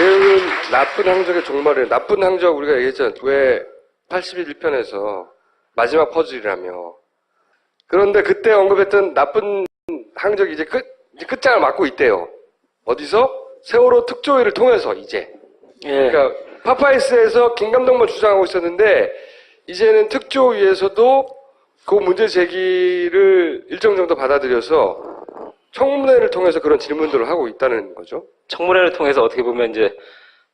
내용은 나쁜 항적의 종말이에요. 나쁜 항적 우리가 얘기했잖아요. 왜 81편에서 마지막 퍼즐이라며. 그런데 그때 언급했던 나쁜 항적이 이제 끝장을 맞고 있대요. 어디서? 세월호 특조위를 통해서 이제. 예. 그러니까 파파이스에서 김 감독만 주장하고 있었는데 이제는 특조위에서도 그 문제 제기를 일정 정도 받아들여서 청문회를 통해서 그런 질문들을 하고 있다는 거죠. 청문회를 통해서 어떻게 보면 이제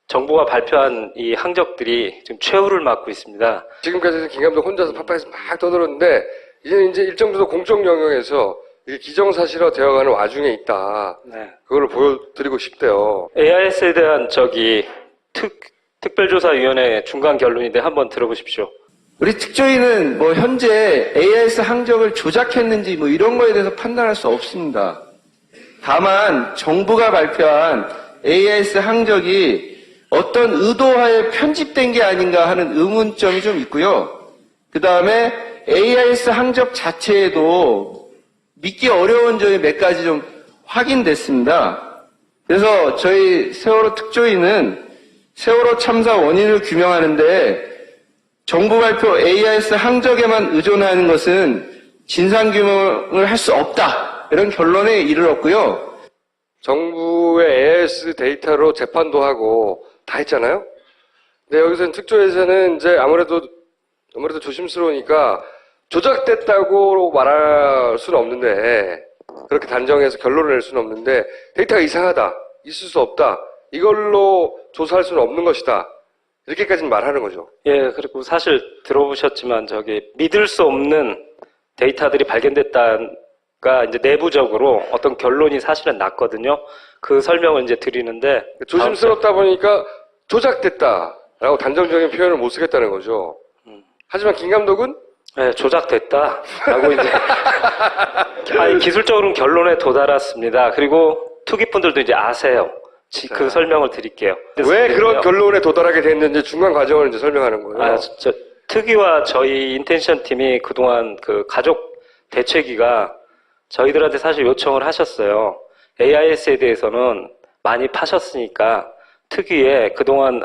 정부가 발표한 이 항적들이 지금 최후를 맞고 있습니다. 지금까지는 김 감독 혼자서 파파이스 막 떠들었는데 이제는 이제 일정 정도 공적 영역에서 이게 기정사실화 되어가는 와중에 있다. 네. 그걸 보여드리고 싶대요. AIS에 대한 특별조사위원회 중간 결론인데 한번 들어보십시오. 우리 특조위는 뭐 현재 AIS 항적을 조작했는지 뭐 이런 거에 대해서 판단할 수 없습니다. 다만 정부가 발표한 AIS 항적이 어떤 의도하에 편집된 게 아닌가 하는 의문점이 좀 있고요. 그 다음에 AIS 항적 자체에도 믿기 어려운 점이 몇 가지 좀 확인됐습니다. 그래서 저희 세월호 특조위는 세월호 참사 원인을 규명하는데 정부 발표 AIS 항적에만 의존하는 것은 진상규명을 할 수 없다. 이런 결론에 이르렀고요. 정부의 AIS 데이터로 재판도 하고 다 했잖아요. 근데 여기서는 특조위에서는 이제 아무래도 조심스러우니까 조작됐다고 말할 수는 없는데 그렇게 단정해서 결론을 낼 수는 없는데 데이터가 이상하다. 있을 수 없다. 이걸로 조사할 수는 없는 것이다. 이렇게까지는 말하는 거죠. 예, 그리고 사실 들어보셨지만 믿을 수 없는 데이터들이 발견됐다가 이제 내부적으로 어떤 결론이 사실은 났거든요. 그 설명을 이제 드리는데 조심스럽다 보니까 조작됐다라고 단정적인 표현을 못 쓰겠다는 거죠. 하지만 김 감독은 네, 조작됐다라고 이제 아니, 기술적으로는 결론에 도달했습니다. 그리고 투기꾼들도 이제 아세요. 그 설명을 드릴게요. 왜 그런 결론에 도달하게 됐는지 중간 과정을 이제 설명하는 거예요. 특위와 저희 인텐션 팀이 그동안 그 가족 대책위가 저희들한테 사실 요청을 하셨어요. AIS에 대해서는 많이 파셨으니까 특위에 그동안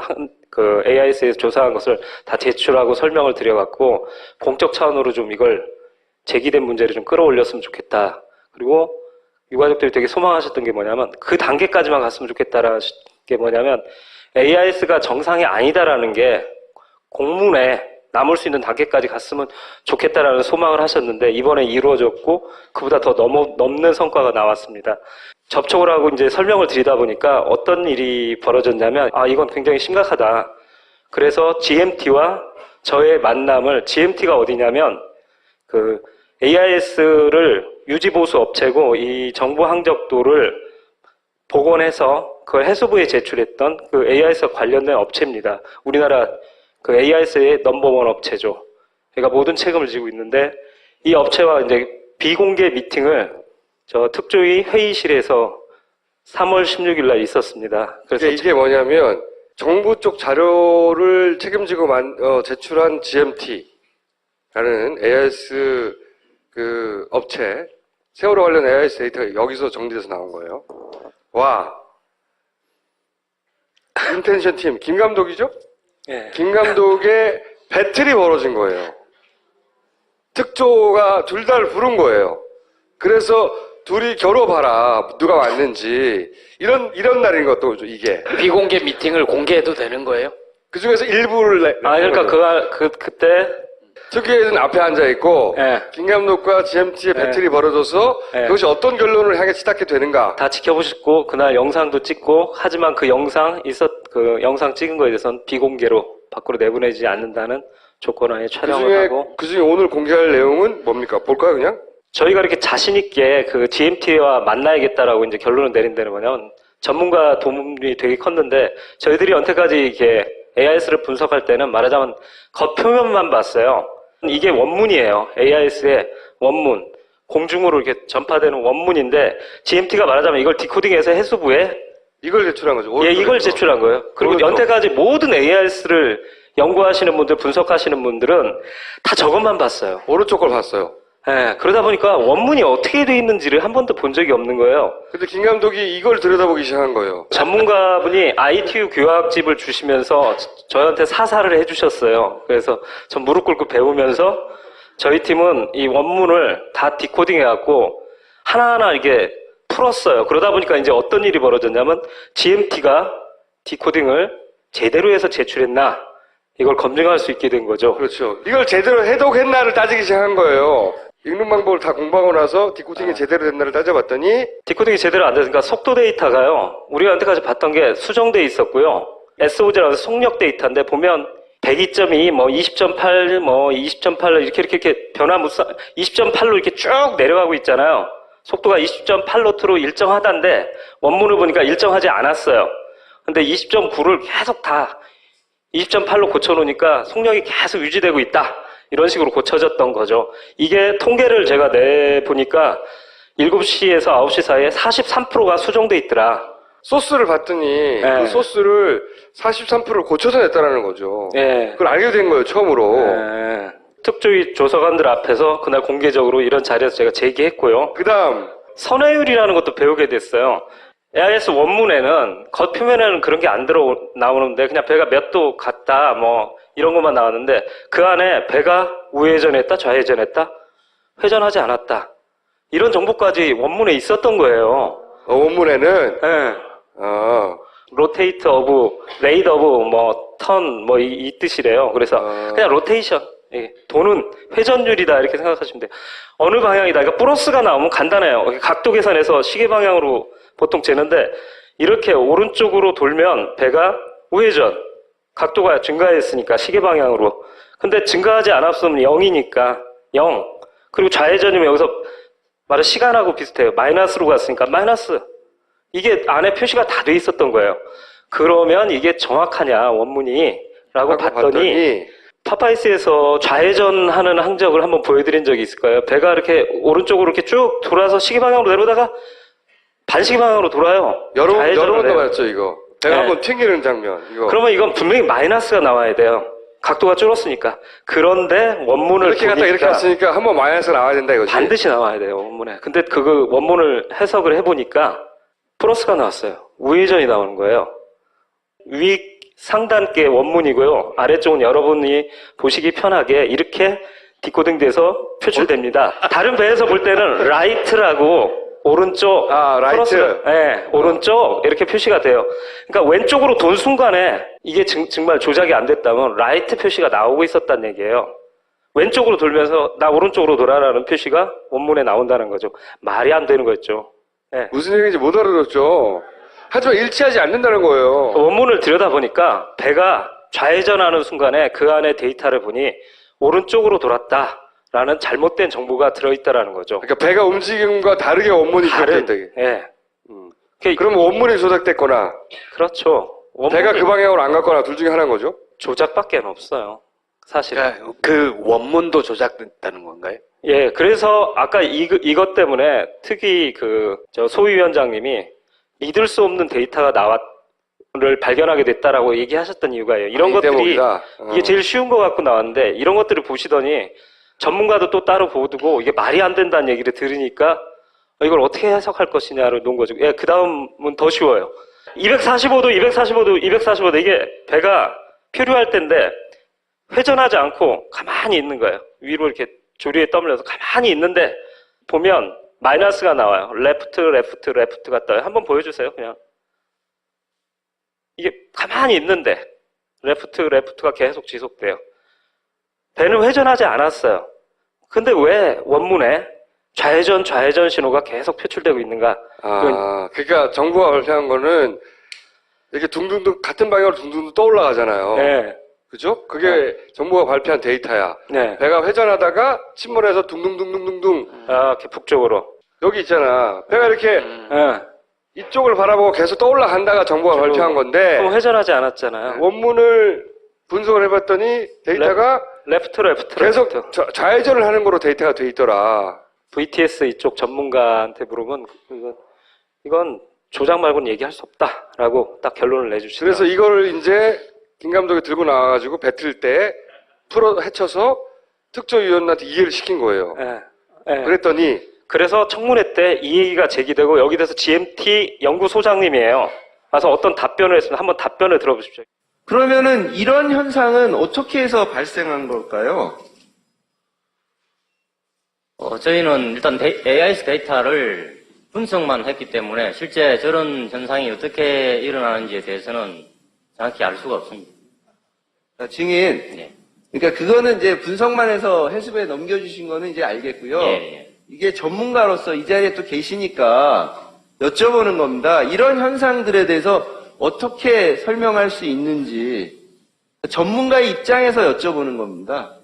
그 AIS에서 조사한 것을 다 제출하고 설명을 드려갖고 공적 차원으로 좀 이걸 제기된 문제를 좀 끌어올렸으면 좋겠다. 그리고 유가족들이 되게 소망하셨던 게 뭐냐면 그 단계까지만 갔으면 좋겠다라는 게 뭐냐면 AIS가 정상이 아니다라는 게 공문에 남을 수 있는 단계까지 갔으면 좋겠다라는 소망을 하셨는데 이번에 이루어졌고 그보다 더 넘는 성과가 나왔습니다. 접촉을 하고 이제 설명을 드리다 보니까 어떤 일이 벌어졌냐면 이건 굉장히 심각하다. 그래서 GMT와 저의 만남을 GMT가 어디냐면 그 AIS를 유지보수 업체고 이 정부 항적도를 복원해서 그걸 해수부에 제출했던 그 AIS와 관련된 업체입니다. 우리나라 그 AIS의 넘버원 업체죠. 그러니까 모든 책임을 지고 있는데 이 업체와 이제 비공개 미팅을 저 특조위 회의실에서 3월 16일 날 있었습니다. 그래서 이게 뭐냐면 정부 쪽 자료를 책임지고 제출한 GMT라는 AIS 그 업체 세월호 관련 AIS 데이터가 여기서 정리돼서 나온 거예요. 와, 인텐션 팀 김 감독이죠? 예. 김 감독의 배틀이 벌어진 거예요. 특조가 둘 다를 부른 거예요. 그래서 둘이 겨뤄봐라 누가 왔는지 이런 날인 것도 이게 비공개 미팅을 공개해도 되는 거예요? 그 중에서 일부를 그러니까 그때 특위에는 앞에 앉아 있고 예. 김 감독과 GMT의 배틀이 벌어져서 그것이 어떤 결론을 향해 치닫게 되는가 다 지켜보셨고 그날 영상도 찍고 하지만 그 영상 찍은 거에 대해서는 비공개로 밖으로 내보내지 않는다는 조건하에 촬영을 하고 그중에 오늘 공개할 내용은 뭡니까? 볼까요 그냥? 저희가 이렇게 자신 있게 그 GMT와 만나야겠다라고 이제 결론을 내린 데는 뭐냐면 전문가 도움이 되게 컸는데 저희들이 여태까지 이렇게 AIS를 분석할 때는 말하자면 겉표면만 봤어요. 이게 원문이에요. AIS의 원문. 공중으로 이렇게 전파되는 원문인데 GMT가 말하자면 이걸 디코딩해서 해수부에 이걸 제출한 거죠. 예, 이걸 제출한 거예요. 그리고 오른쪽. 여태까지 모든 AIS를 연구하시는 분들, 분석하시는 분들은 다 저것만 봤어요. 오른쪽 걸 봤어요. 예, 그러다 보니까 원문이 어떻게 돼 있는지를 한 번도 본 적이 없는 거예요. 근데 김 감독이 이걸 들여다보기 시작한 거예요. 전문가분이 ITU 교학집을 주시면서 저한테 사사를 해주셨어요. 그래서 전 무릎 꿇고 배우면서 저희 팀은 이 원문을 다 디코딩해갖고 하나하나 이게 풀었어요. 그러다 보니까 이제 어떤 일이 벌어졌냐면 GMT가 디코딩을 제대로 해서 제출했나 이걸 검증할 수 있게 된 거죠. 그렇죠. 이걸 제대로 해독했나를 따지기 시작한 거예요. 읽는 방법을 다 공부하고 나서 디코딩이 제대로 됐나를 따져봤더니 디코딩이 제대로 안 됐으니까 속도 데이터가요. 우리가 여태까지 봤던 게 수정돼 있었고요. SOG라고 해서 속력 데이터인데 보면 102.2, 뭐 20.8, 뭐 20.8 이렇게 변화무쌍 20.8로 이렇게 쭉 내려가고 있잖아요. 속도가 20.8노트로 일정하다는데 원문을 보니까 일정하지 않았어요. 근데 20.9를 계속 다 20.8로 고쳐놓으니까 속력이 계속 유지되고 있다. 이런 식으로 고쳐졌던 거죠. 이게 통계를 제가 내보니까 7시에서 9시 사이에 43%가 수정돼 있더라. 소스를 봤더니 네. 그 소스를 43%를 고쳐서 냈다라는 거죠. 예. 그걸 알게 된 거예요, 처음으로. 예. 특조위 조사관들 앞에서 그날 공개적으로 이런 자리에서 제가 제기했고요. 그 다음, 선회율이라는 것도 배우게 됐어요. AIS 원문에는 겉표면에는 그런 게 안 나오는데 그냥 배가 몇 도 갔다 뭐 이런 것만 나왔는데 그 안에 배가 우회전했다 좌회전했다 회전하지 않았다 이런 정보까지 원문에 있었던 거예요. 원문에는, 예. 로테이트 오브 레이드 오브 뭐 턴 뭐 이 뜻이래요. 그래서 그냥 로테이션 예, 도는 회전율이다 이렇게 생각하시면 돼요. 어느 방향이다. 그러니까 플러스가 나오면 간단해요. 각도 계산해서 시계 방향으로 보통 재는데 이렇게 오른쪽으로 돌면 배가 우회전 각도가 증가했으니까 시계 방향으로. 근데 증가하지 않았으면 0이니까 0. 그리고 좌회전이면 여기서 말은 시간하고 비슷해요. 마이너스로 갔으니까 마이너스. 이게 안에 표시가 다 돼 있었던 거예요. 그러면 이게 정확하냐 원문이 라고 봤더니 파파이스에서 좌회전하는 항적을 한번 보여드린 적이 있을 거예요. 배가 이렇게 오른쪽으로 이렇게 쭉 돌아서 시계 방향으로 내려다가 반시계 방향으로 돌아요. 여러 좌회전을 번 해요. 나왔죠, 이거. 배가 네. 한번 튕기는 장면, 이거. 그러면 이건 분명히 마이너스가 나와야 돼요. 각도가 줄었으니까. 그런데 원문을 이렇게 갔다 이렇게 보니까 갔으니까 한번 마이너스가 나와야 된다, 이거지. 반드시 나와야 돼요, 원문에. 근데 그 원문을 해석을 해보니까 플러스가 나왔어요. 우회전이 나오는 거예요. 위 상단께 원문이고요. 아래쪽은 여러분이 보시기 편하게 이렇게 디코딩돼서 표출됩니다. 다른 배에서 볼 때는 라이트라고 오른쪽, 라이트. 네, 오른쪽 이렇게 표시가 돼요. 그러니까 왼쪽으로 돈 순간에 이게 정말 조작이 안 됐다면 라이트 표시가 나오고 있었다는 얘기예요. 왼쪽으로 돌면서 나 오른쪽으로 돌아라는 표시가 원문에 나온다는 거죠. 말이 안 되는 거였죠. 네. 무슨 얘기인지 못 알아들었죠. 하지만 일치하지 않는다는 거예요. 원문을 들여다보니까 배가 좌회전하는 순간에 그 안에 데이터를 보니 오른쪽으로 돌았다라는 잘못된 정보가 들어있다라는 거죠. 그러니까 배가 움직임과 다르게 원문이 기록된다. 이게. 예. 그러면 원문이 조작됐거나 그렇죠. 배가 그 방향으로 안 갔거나 둘 중에 하나인 거죠. 조작밖에 없어요. 사실은. 그러니까 그 원문도 조작됐다는 건가요? 예, 그래서 아까 이것 때문에 특히 저 소위원장님이 믿을 수 없는 데이터가 를 발견하게 됐다라고 얘기하셨던 이유가 이런 이 것들이 대목이다. 이게 제일 쉬운 것 같고 나왔는데 이런 것들을 보시더니 전문가도 또 따로 보두고 이게 말이 안 된다는 얘기를 들으니까 이걸 어떻게 해석할 것이냐를 놓은 거죠. 예, 그 다음은 더 쉬워요. 245도, 245도, 245도 이게 배가 표류할 때인데 회전하지 않고 가만히 있는 거예요. 위로 이렇게 조리에 떠밀려서 가만히 있는데 보면 마이너스가 나와요. 레프트가 떠요. 한번 보여주세요, 그냥. 이게 가만히 있는데 레프트가 계속 지속돼요. 배는 회전하지 않았어요. 근데 왜 원문에 좌회전 신호가 계속 표출되고 있는가? 그러니까 정부가 발표한 거는 이렇게 둥둥둥 같은 방향으로 둥둥둥 떠올라가잖아요. 네. 그죠? 그게 정부가 발표한 데이터야. 네. 배가 회전하다가 침몰해서 둥둥둥둥둥둥 이렇게 북쪽으로. 여기 있잖아. 배가 이렇게 네. 이쪽을 바라보고 계속 떠올라간다가 정부가 발표한 건데 그럼 회전하지 않았잖아요. 원문을 분석을 해봤더니 데이터가 레프트. 계속 좌회전을 하는 거로 데이터가 돼 있더라. VTS 이쪽 전문가한테 물으면 이건 조작 말고는 얘기할 수 없다라고 딱 결론을 내주시더라고요. 그래서 이걸 이제 김 감독이 들고 나와가지고 배틀 때 헤쳐서 특조위원한테 이해를 시킨 거예요. 네. 예. 그랬더니 그래서 청문회 때 이 얘기가 제기되고 여기 대해서 GMT 연구소장님이에요. 와서 어떤 답변을 했으면 한번 답변을 들어보십시오. 그러면은 이런 현상은 어떻게 해서 발생한 걸까요? 저희는 일단 AIS 데이터를 분석만 했기 때문에 실제 저런 현상이 어떻게 일어나는지에 대해서는 정확히 알 수가 없습니다. 증인. 네. 그러니까 그거는 이제 분석만 해서 해수부에 넘겨주신 거는 이제 알겠고요. 예. 이게 전문가로서 이 자리에 또 계시니까 여쭤보는 겁니다. 이런 현상들에 대해서 어떻게 설명할 수 있는지 전문가의 입장에서 여쭤보는 겁니다.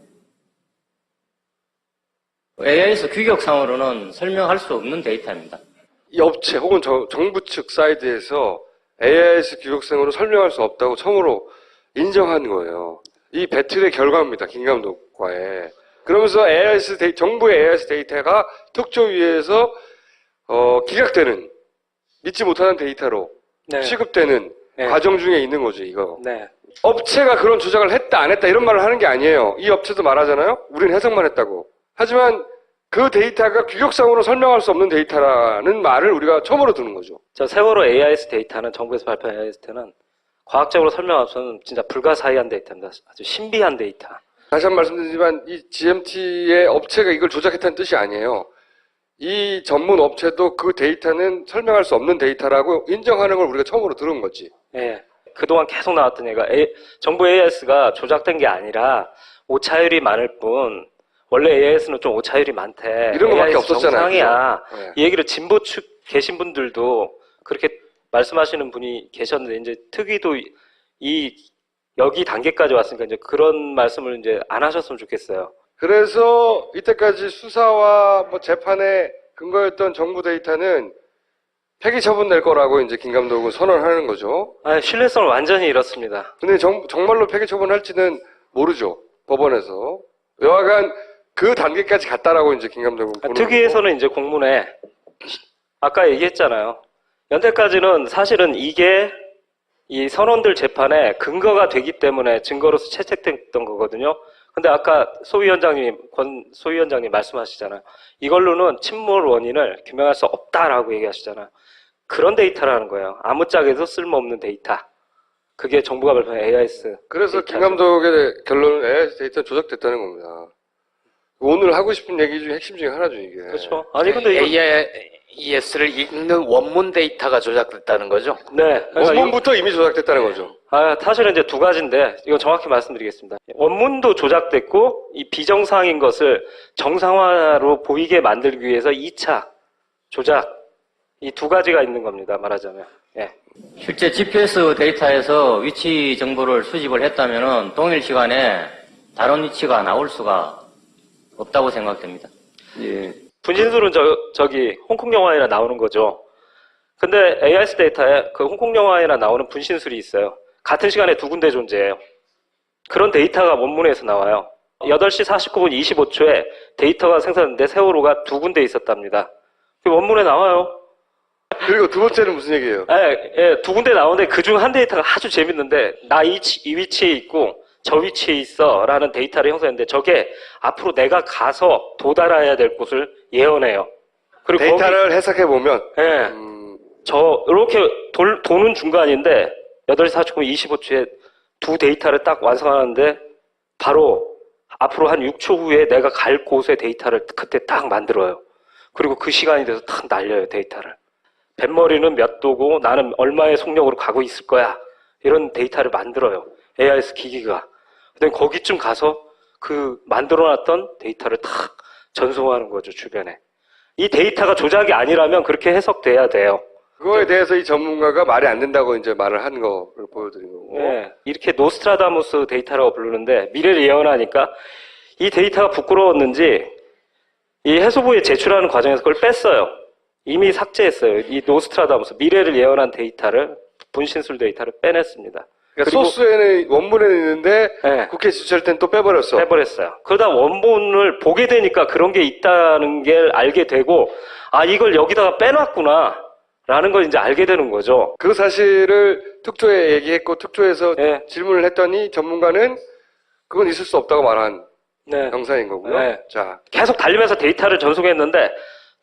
AIS 규격상으로는 설명할 수 없는 데이터입니다. 이 업체 혹은 정부 측 사이드에서 AIS 규격상으로 설명할 수 없다고 처음으로 인정한 거예요. 이 배틀의 결과입니다. 김감독과의. 그러면서 정부의 AIS 데이터가 특조위에서 기각되는, 믿지 못하는 데이터로 네. 취급되는 네. 과정 중에 있는 거죠, 이거. 네. 업체가 그런 조작을 했다, 안 했다, 이런 말을 하는 게 아니에요. 이 업체도 말하잖아요? 우린 해석만 했다고. 하지만 그 데이터가 규격상으로 설명할 수 없는 데이터라는 말을 우리가 처음으로 듣는 거죠. 저 세월호 AIS 데이터는, 정부에서 발표한 AIS 데이터는 과학적으로 설명 없으면 진짜 불가사의한 데이터입니다. 아주 신비한 데이터. 다시 한 번 말씀드리지만 이 GMT의 업체가 이걸 조작했다는 뜻이 아니에요. 이 전문 업체도 그 데이터는 설명할 수 없는 데이터라고 인정하는 걸 우리가 처음으로 들은 거지. 예. 그동안 계속 나왔던 얘기가 정부 AIS가 조작된 게 아니라 오차율이 많을 뿐 원래 AIS는 좀 오차율이 많대. 이런 거밖에 AIS 없었잖아요. 정상이야. 그죠? 네. 이 얘기를 진보 측 계신 분들도 그렇게 말씀하시는 분이 계셨는데 이제 특위도 여기 단계까지 왔으니까 이제 그런 말씀을 이제 안 하셨으면 좋겠어요. 그래서 이때까지 수사와 뭐 재판에 근거였던 정부 데이터는 폐기 처분 낼 거라고 이제 김 감독은 선언하는 거죠. 신뢰성을 완전히 잃었습니다. 근데 정말로 폐기 처분할지는 모르죠. 법원에서. 여하간 그 단계까지 갔다라고 이제 김 감독은 보는 거고. 특위에서는 이제 공문에 아까 얘기했잖아요. 연태까지는 사실은 이게 이 선원들 재판에 근거가 되기 때문에 증거로서 채택됐던 거거든요. 근데 아까 권 소위원장님 말씀하시잖아요. 이걸로는 침몰 원인을 규명할 수 없다라고 얘기하시잖아요. 그런 데이터라는 거예요. 아무짝에도 쓸모없는 데이터. 그게 정부가 발표한 AIS. 그래서 김 데이터죠. 감독의 결론은 AIS 데이터 조작됐다는 겁니다. 오늘 하고 싶은 얘기 중에 핵심 중에 하나죠, 이게. 그렇죠. 아니 근데 이거 AIS를 읽는 원문 데이터가 조작됐다는 거죠? 네. 그러니까 원문부터 이미 조작됐다는 거죠. 사실은 이제 두 가지인데, 이건 정확히 말씀드리겠습니다. 원문도 조작됐고, 이 비정상인 것을 정상화로 보이게 만들기 위해서 2차 조작, 이 두 가지가 있는 겁니다, 말하자면. 예. 실제 GPS 데이터에서 위치 정보를 수집을 했다면은 동일 시간에 다른 위치가 나올 수가 없다고 생각됩니다. 예. 분신술은 저기 홍콩 영화에나 나오는 거죠. 근데 AIS 데이터에 그 홍콩 영화에나 나오는 분신술이 있어요. 같은 시간에 두 군데 존재해요. 그런 데이터가 원문에서 나와요. 8시 49분 25초에 데이터가 생성됐는데 세월호가 두 군데 있었답니다. 그 원문에 나와요. 그리고 두 번째는 무슨 얘기예요? 두 군데 나오는데 그중 한 데이터가 아주 재밌는데 나 이 위치에 있고 저 위치에 있어 라는 데이터를 형성했는데 저게 앞으로 내가 가서 도달해야 될 곳을 예언해요. 그리고 데이터를 해석해보면, 이렇게 도는 중간인데 8시 49분 25초에 두 데이터를 딱 완성하는데 바로 앞으로 한 6초 후에 내가 갈 곳의 데이터를 그때 딱 만들어요. 그리고 그 시간이 돼서 탁 날려요, 데이터를. 뱃머리는 몇 도고 나는 얼마의 속력으로 가고 있을 거야. 이런 데이터를 만들어요. AIS 기기가. 근데 거기쯤 가서 그 만들어놨던 데이터를 탁 전송하는 거죠, 주변에. 이 데이터가 조작이 아니라면 그렇게 해석돼야 돼요. 그거에 대해서 이 전문가가 말이 안 된다고 이제 말을 한 거를 보여드린 거고. 네, 이렇게 노스트라다무스 데이터라고 부르는데 미래를 예언하니까 이 데이터가 부끄러웠는지 이 해수부에 제출하는 과정에서 그걸 뺐어요. 이미 삭제했어요. 이 노스트라다무스 미래를 예언한 데이터를 분신술 데이터를 빼냈습니다. 그러니까 그리고 소스에는 원문에는 있는데 네. 국회 지출할 땐 또 빼버렸어. 빼버렸어요. 그러다 원본을 보게 되니까 그런 게 있다는 게 알게 되고 이걸 여기다가 빼놨구나 라는 걸 이제 알게 되는 거죠. 그 사실을 특조에 얘기했고 특조에서 네. 질문을 했더니 전문가는 그건 있을 수 없다고 말한. 네. 영상인 거고요. 네. 자, 계속 달리면서 데이터를 전송했는데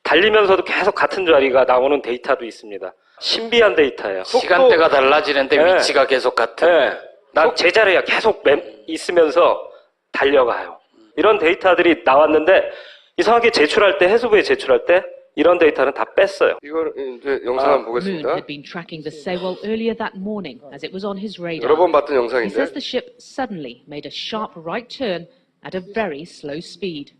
달리면서도 계속 같은 자리가 나오는 데이터도 있습니다. 신비한 데이터예요. 시간대가 달라지는데 네. 위치가 계속 같은. 네. 난 제자리에 계속 있으면서 달려가요. 이런 데이터들이 나왔는데 이상하게 제출할 때, 해수부에 제출할 때 이런 데이터는 다 뺐어요. 이걸 이제 영상 한번 Moon 보겠습니다. had been tracking the Sewol earlier that morning as it was on his radar. 여러 번 봤던 He 영상인데 says the ship suddenly made a sharp right turn at a very slow speed.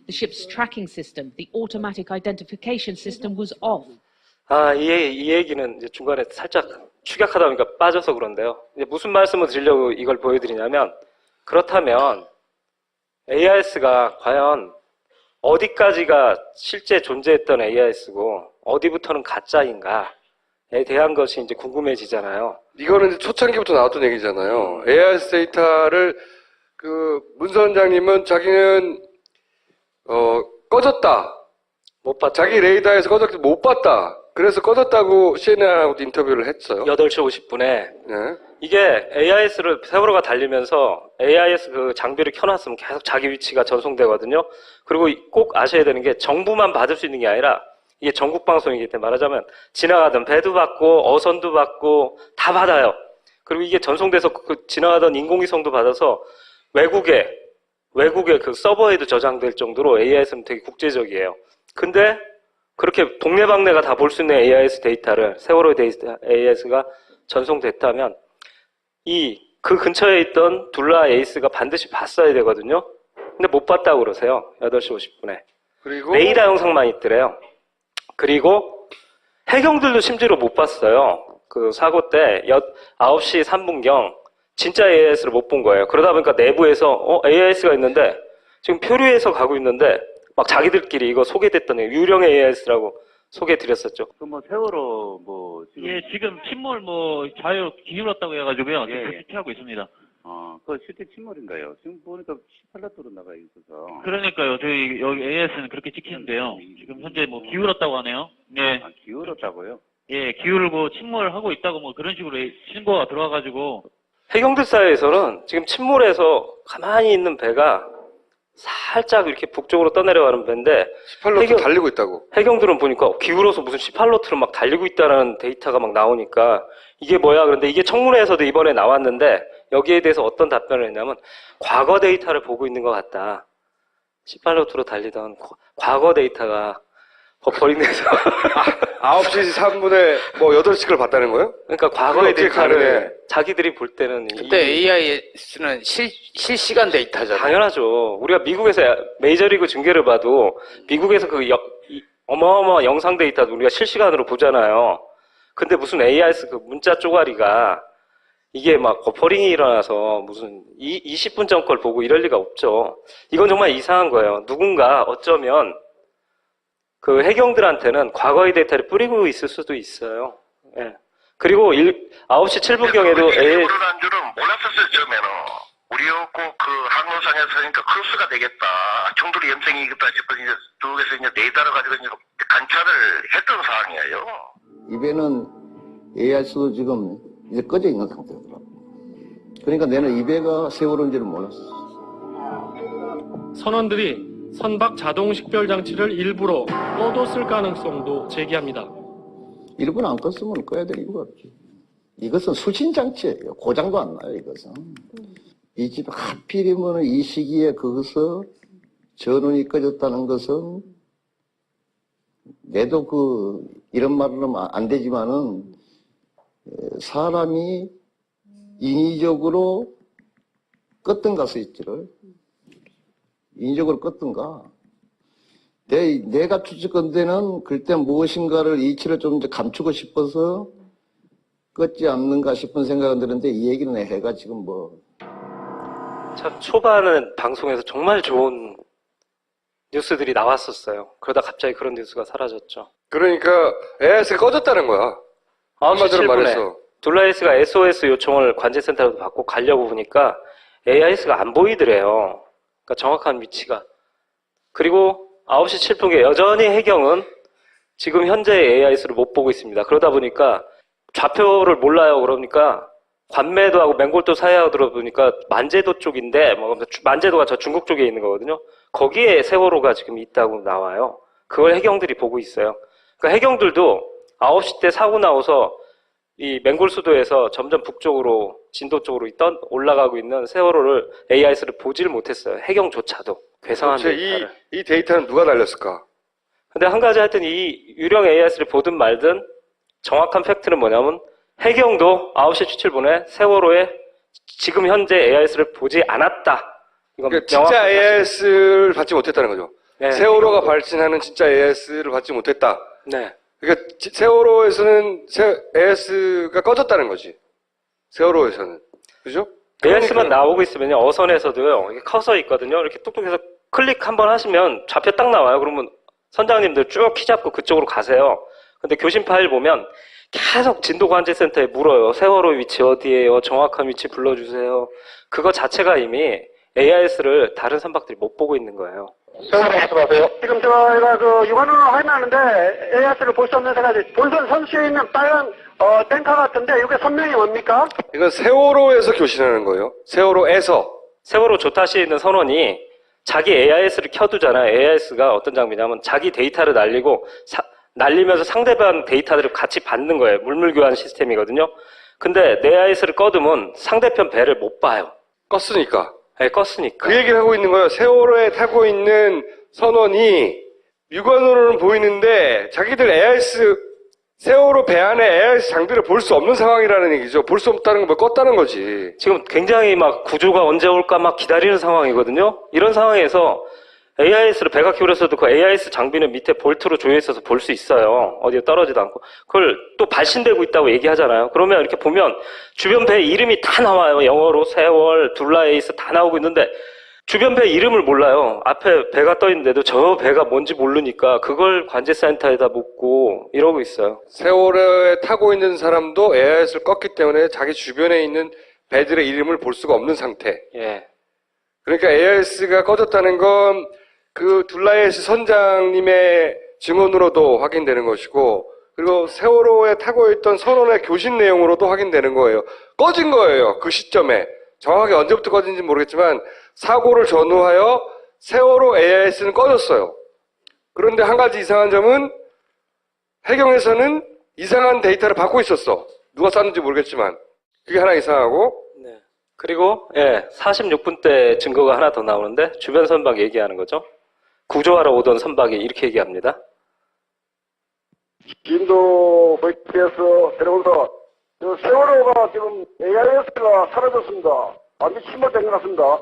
The ship's tracking system, the automatic identification system, was off. 이 얘기는 이제 중간에 살짝 축약하다 보니까 빠져서 그런데요. 이제 무슨 말씀을 드리려고 이걸 보여드리냐면, 그렇다면 AIS가 과연 어디까지가 실제 존재했던 AIS고 어디부터는 가짜인가에 대한 것이 이제 궁금해지잖아요. 이거는 이제 초창기부터 나왔던 얘기잖아요. AIS 데이터를 그 문선장님은 자기는 꺼졌다. 못 봤죠. 자기 레이더에서 꺼졌기 못 봤다. 그래서 꺼졌다고 CNN하고도 인터뷰를 했어요. 8시 50분에 네. 이게 AIS를 세월호가 달리면서 AIS 그 장비를 켜놨으면 계속 자기 위치가 전송되거든요. 그리고 꼭 아셔야 되는 게 정부만 받을 수 있는 게 아니라 이게 전국 방송이기 때문에 말하자면 지나가던 배도 받고 어선도 받고 다 받아요. 그리고 이게 전송돼서 그 지나가던 인공위성도 받아서 외국의 그 서버에도 저장될 정도로 AIS는 되게 국제적이에요. 근데 그렇게 동네방네가 다 볼 수 있는 AIS 데이터를 세월호 데이터 AIS가 전송됐다면 그 근처에 있던 둘라 에이스가 반드시 봤어야 되거든요. 근데 못 봤다고 그러세요. 8시 50분에. 그리고 레이더 영상만 있더래요. 그리고 해경들도 심지어 못 봤어요. 그 사고 때 9시 3분경 진짜 AIS를 못 본 거예요. 그러다 보니까 내부에서 AIS가 있는데 지금 표류해서 가고 있는데 막 자기들끼리 이거 소개됐던 유령 AIS라고 소개해드렸었죠. 뭐 세월호 뭐 지금 예, 지금 침몰 좌우 기울었다고 해가지고요. 예, 지금 예. 조치하고 있습니다. 그 실제 침몰인가요? 지금 보니까 18라도로 나가 있어서. 그러니까요. 저희 여기 AS는 그렇게 찍히는데요. 지금 현재 기울었다고 하네요. 예, 기울었다고요? 예, 기울고 침몰하고 있다고 그런 식으로 신고가 들어와가지고 해경들 사이에서는 지금 침몰해서 가만히 있는 배가 살짝 이렇게 북쪽으로 떠내려가는 배인데 18로트 달리고 있다고. 해경들은 보니까 기울어서 무슨 18노트로 막 달리고 있다는 데이터가 막 나오니까 이게 뭐야? 그런데 이게 청문회에서도 이번에 나왔는데 여기에 대해서 어떤 답변을 했냐면 과거 데이터를 보고 있는 것 같다. 18노트로 달리던 과거 데이터가 버퍼링돼서 9시 3분에 8시를 봤다는 거예요? 그러니까 과거의 어떻게 데이터를 가능해? 자기들이 볼 때는 근데 AIS는 실시간 데이터잖아요. 당연하죠. 우리가 미국에서 메이저리그 중계를 봐도 미국에서 어마어마한 영상 데이터도 우리가 실시간으로 보잖아요. 근데 무슨 AIS 그 문자 쪼가리가 이게 막 버퍼링이 일어나서 무슨 20분 전 걸 보고 이럴 리가 없죠. 이건 정말 이상한 거예요. 누군가 어쩌면 그 해경들한테는 과거의 데이터를 뿌리고 있을 수도 있어요. 예. 그리고 9시 7분경에도 그러는 줄은 몰랐었어요, 처음에는. 우리였고, 항로상에서 그러니까 크로스가 되겠다. 총들이 염생이겠다 싶어서 이제 쪽에서 이제 레이더를 가지고 이제 관찰을 했던 상황이에요. 이 배는 AIS도 지금 이제 꺼져 있는 상태더라고. 그러니까 내는 이 배가 세월호인지를 몰랐어. 선원들이 선박 자동 식별 장치를 일부러 꺼뒀을 가능성도 제기합니다. 일부러 안 껐으면 꺼야 될 이유가 없지. 이것은 수신 장치예요. 고장도 안 나요, 이것은. 이 집 하필이면 이 시기에 거기서 전원이 꺼졌다는 것은 내도 이런 말은 하면 안 되지만은 사람이 인위적으로 껐던가 스위치를 인위적으로 껐던가. 내가 추측컨대는 그때 무엇인가를 이치를 좀 이제 감추고 싶어서 껐지 않는가 싶은 생각은 드는데 이 얘기는 해가 지금 참 초반은 방송에서 정말 좋은 뉴스들이 나왔었어요. 그러다 갑자기 그런 뉴스가 사라졌죠. 그러니까 AIS가 꺼졌다는 거야. 9시 한마디로 7분에 말해서. 둘라에이스가 SOS 요청을 관제센터로 받고 가려고 보니까 AIS가 안 보이더래요. 그러니까 정확한 위치가. 그리고 9시 7분에 여전히 해경은 지금 현재 AIS를 못 보고 있습니다. 그러다 보니까 좌표를 몰라요. 그러니까 관매도 하고 맹골도 사이하고 들어보니까 만제도 쪽인데, 만제도가 저 중국 쪽에 있는 거거든요. 거기에 세월호가 지금 있다고 나와요. 그걸 해경들이 보고 있어요. 그러니까 해경들도 9시 때 사고 나서 이 맹골수도에서 점점 북쪽으로, 진도 쪽으로 올라가고 있는 세월호를 AIS를 보지를 못했어요. 해경조차도. 괴상한 데이터를. 이 데이터는 누가 날렸을까? 근데 한 가지 하여튼 이 유령 AIS를 보든 말든 정확한 팩트는 뭐냐면 해경도 9시 추출분에 세월호에 지금 현재 AIS를 보지 않았다. 이건 그러니까 진짜 AIS를 받지 못했다는 거죠. 네, 세월호가 발진하는 진짜 AIS를 받지 못했다. 네. 그러니까 세월호에서는 AIS가 꺼졌다는 거지. 세월호에서는. 그죠? AIS만 나오고 있으면요, 어선에서도요, 이렇게 커서 있거든요. 이렇게 뚝뚝해서 클릭 한번 하시면 좌표 딱 나와요. 그러면 선장님들 쭉 키 잡고 그쪽으로 가세요. 근데 교신 파일 보면 계속 진도관제센터에 물어요. 세월호 위치 어디예요? 정확한 위치 불러주세요. 그거 자체가 이미 AIS를 다른 선박들이 못 보고 있는 거예요. 말씀하세요. 지금 저희가 육안으로 확인하는데 AIS를 볼 수 없는 생각이 본선 선수에 있는 빨간 탱커 같은데 이게 선명이 뭡니까? 이건 세월호에서 교신하는 거예요. 세월호에서. 세월호 조타시에 있는 선원이 자기 AIS를 켜두잖아요. AIS가 어떤 장비냐면 자기 데이터를 날리면서 상대방 데이터들을 같이 받는 거예요. 물물교환 시스템이거든요. 근데 내 AIS를 꺼두면 상대편 배를 못 봐요. 껐으니까. 네, 껐으니까. 그 얘기를 하고 있는 거예요. 세월호에 타고 있는 선원이 육안으로는 보이는데 자기들 AIS, 세월호 배 안에 AIS 장비를 볼 수 없는 상황이라는 얘기죠. 볼 수 없다는 건 뭐 껐다는 거지. 지금 굉장히 막 구조가 언제 올까 막 기다리는 상황이거든요. 이런 상황에서 AIS를 배가 기울였어도 그 AIS 장비는 밑에 볼트로 조여 있어서 볼 수 있어요. 어디에 떨어지도 않고. 그걸 또 발신되고 있다고 얘기하잖아요. 그러면 이렇게 보면 주변 배 이름이 다 나와요. 영어로 세월, 둘라에이스 다 나오고 있는데 주변 배 이름을 몰라요. 앞에 배가 떠 있는데도 저 배가 뭔지 모르니까 그걸 관제센터에다 묻고 이러고 있어요. 세월호에 타고 있는 사람도 AIS를 껐기 때문에 자기 주변에 있는 배들의 이름을 볼 수가 없는 상태. 예. 그러니까 AIS가 꺼졌다는 건 그 둘라에이스 선장님의 증언으로도 확인되는 것이고, 그리고 세월호에 타고 있던 선원의 교신 내용으로도 확인되는 거예요. 꺼진 거예요. 그 시점에. 정확하게 언제부터 꺼진지 모르겠지만 사고를 전후하여 세월호 AIS는 꺼졌어요. 그런데 한 가지 이상한 점은 해경에서는 이상한 데이터를 받고 있었어. 누가 쐈는지 모르겠지만. 그게 하나 이상하고. 네. 그리고 46분 때 증거가 하나 더 나오는데 주변 선박 얘기하는 거죠. 구조하러 오던 선박이 이렇게 얘기합니다. 진도 VTS 데려온다. 세월호가 지금 AIS가 사라졌습니다. 완전 침몰된 것 같습니다.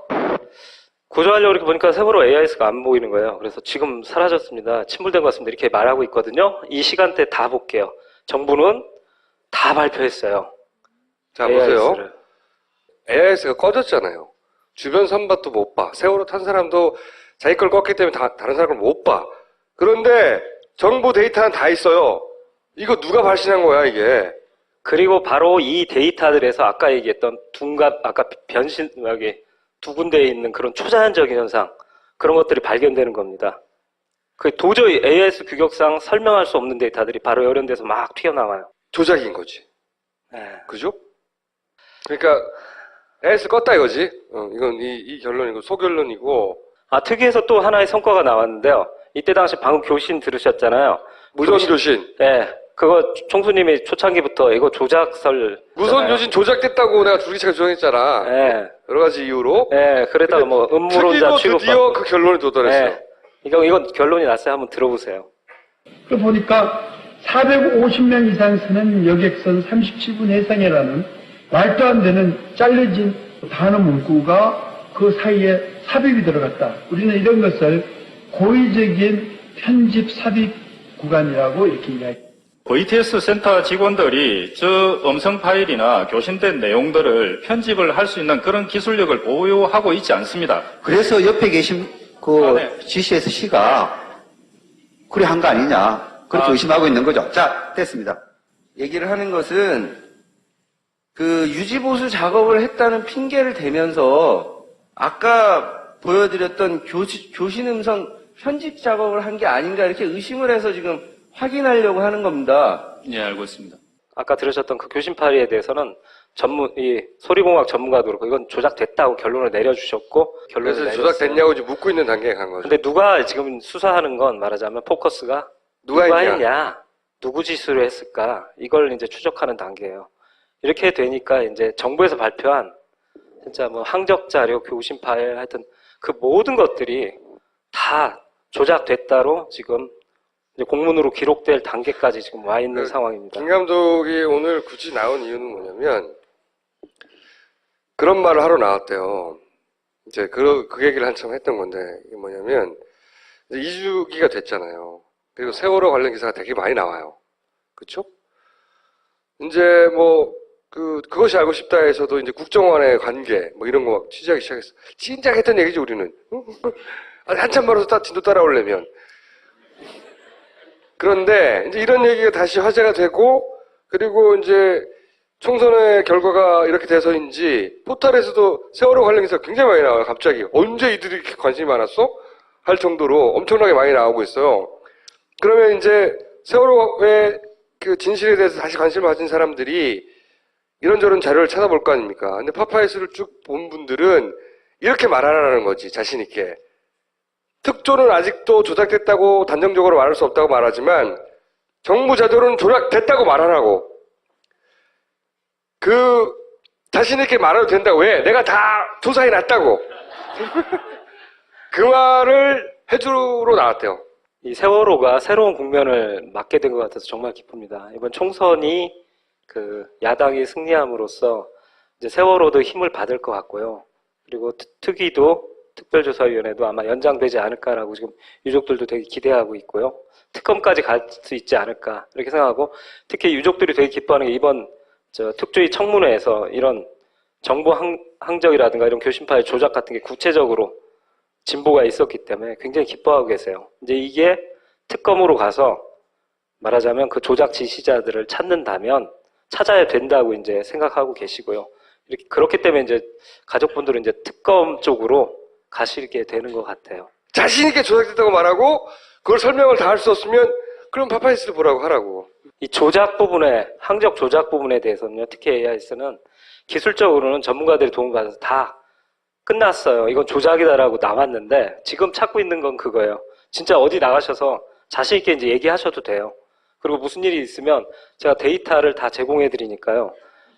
구조하려고 이렇게 보니까 세월호 AIS가 안 보이는 거예요. 그래서 지금 사라졌습니다. 침몰된 것 같습니다. 이렇게 말하고 있거든요. 이 시간대 다 볼게요. 정부는 다 발표했어요. 자, 보세요. AIS가 꺼졌잖아요. 주변 선박도 못 봐. 세월호 탄 사람도 자기 걸 껐기 때문에 다른 사람을 못 봐. 그런데 정보 데이터는 다 있어요. 이거 누가 발신한 거야, 이게? 그리고 바로 이 데이터들에서 아까 얘기했던 아까 변신하게 두 군데에 있는 그런 초자연적인 현상, 그런 것들이 발견되는 겁니다. 그 도저히 AIS 규격상 설명할 수 없는 데이터들이 바로 이런 데서 막 튀어나와요. 조작인 거지. 네. 그죠? 그러니까 AIS 껐다 이거지. 이건 이 결론이고 소결론이고. 특위에서 또 하나의 성과가 나왔는데요. 이때 당시 방금 교신 들으셨잖아요. 무선 교신. 네. 그거 총수님이 초창기부터 이거 조작설. 무선 교신 조작됐다고 내가 줄기차게 주장했잖아. 네. 여러 가지 이유로. 네. 그랬다가 뭐 음모론자 취급받고. 드디어 그 결론에 도달했어요. 네. 이건 결론이 났어요. 한번 들어보세요. 그 보니까 450명 이상 쓰는 여객선 37분 해상이라는 말도 안 되는 잘려진 단어 문구가 그 사이에 삽입이 들어갔다. 우리는 이런 것을 고의적인 편집 삽입 구간이라고 이렇게 이야기합니다. VTS 센터 직원들이 저 음성 파일이나 교신된 내용들을 편집을 할 수 있는 그런 기술력을 보유하고 있지 않습니다. 그래서 옆에 계신 GCS 씨가 그래 한 거 아니냐 그렇게 의심하고 있는 거죠. 자, 됐습니다. 얘기를 하는 것은 그 유지보수 작업을 했다는 핑계를 대면서 아까 보여드렸던 교신 음성 편집 작업을 한 게 아닌가 이렇게 의심을 해서 지금 확인하려고 하는 겁니다. 예, 알고 있습니다. 아까 들으셨던 그 교신 파일에 대해서는 이 소리공학 전문가도 그렇고 이건 조작됐다고 결론을 내려주셨고 결론을 그래서 내렸어요. 조작됐냐고 지금 묻고 있는 단계에 간 거죠. 근데 누가 지금 수사하는 건 말하자면 포커스가 누가 했냐, 누구 지시로 했을까 이걸 이제 추적하는 단계예요. 이렇게 되니까 이제 정부에서 발표한 진짜 뭐 항적 자료, 교신 파일 하여튼 그 모든 것들이 다 조작됐다로 지금 이제 공문으로 기록될 단계까지 지금 와 있는 상황입니다. 김 감독이 오늘 굳이 나온 이유는 뭐냐면 그런 말을 하러 나왔대요. 이제 그 얘기를 한참 했던 건데 이게 뭐냐면 이제 2주기가 됐잖아요. 그리고 세월호 관련 기사가 되게 많이 나와요. 그렇죠? 이제 뭐 그것이 알고 싶다에서도 이제 국정원의 관계 뭐 이런 거 막 취재하기 시작했어. 진작 했던 얘기지 우리는. 한참 멀어서 진도 따라오려면. 그런데 이제 이런 얘기가 다시 화제가 되고 그리고 이제 총선의 결과가 이렇게 돼서인지 포털에서도 세월호 관련 기사가 굉장히 많이 나와요. 갑자기 언제 이들이 이렇게 관심이 많았어? 할 정도로 엄청나게 많이 나오고 있어요. 그러면 이제 세월호의 그 진실에 대해서 다시 관심을 가진 사람들이 이런저런 자료를 찾아볼 거 아닙니까? 근데 파파이스를 쭉 본 분들은 이렇게 말하라는 거지, 자신 있게. 특조는 아직도 조작됐다고 단정적으로 말할 수 없다고 말하지만 정부 자료는 조작됐다고 말하라고. 자신 있게 말해도 된다고. 왜? 내가 다 조사해 놨다고. 그 말을 해주러 나왔대요. 이 세월호가 새로운 국면을 맞게 된 것 같아서 정말 기쁩니다. 이번 총선이 그 야당이 승리함으로써 이제 세월호도 힘을 받을 것 같고요. 그리고 특위도 특별조사위원회도 아마 연장되지 않을까라고 지금 유족들도 되게 기대하고 있고요. 특검까지 갈 수 있지 않을까 이렇게 생각하고 특히 유족들이 되게 기뻐하는 게 이번 특조위 청문회에서 이런 정보 항적이라든가 이런 교신파일 조작 같은 게 구체적으로 진보가 있었기 때문에 굉장히 기뻐하고 계세요. 이제 이게 특검으로 가서 말하자면 그 조작 지시자들을 찾아야 된다고 이제 생각하고 계시고요. 이렇게 그렇기 때문에 이제 가족분들은 이제 특검 쪽으로 가시게 되는 것 같아요. 자신 있게 조작됐다고 말하고 그걸 설명을 다 할 수 없으면 그럼 파파이스를 보라고 하라고. 이 조작 부분에 항적 조작 부분에 대해서는요. 특히 AIS는 기술적으로는 전문가들이 도움을 받아서 다 끝났어요. 이건 조작이다라고 나왔는데 지금 찾고 있는 건 그거예요. 진짜 어디 나가셔서 자신 있게 이제 얘기하셔도 돼요. 그리고 무슨 일이 있으면 제가 데이터를 다 제공해 드리니까요.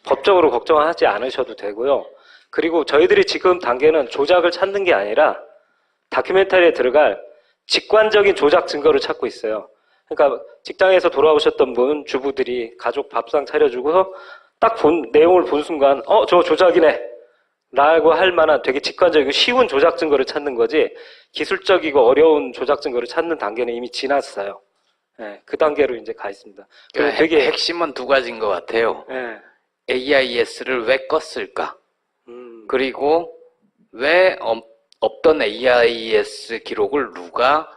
법적으로 걱정하지 않으셔도 되고요. 그리고 저희들이 지금 단계는 조작을 찾는 게 아니라 다큐멘터리에 들어갈 직관적인 조작 증거를 찾고 있어요. 그러니까 직장에서 돌아오셨던 분, 주부들이 가족 밥상 차려주고서 딱 내용을 본 순간 저 조작이네 라고 할 만한 되게 직관적이고 쉬운 조작 증거를 찾는 거지 기술적이고 어려운 조작 증거를 찾는 단계는 이미 지났어요. 네, 그 단계로 이제 가 있습니다. 그러니까 되게 핵심은 두 가지인 것 같아요. 네. AIS를 왜 껐을까? 그리고 왜 없던 AIS 기록을 누가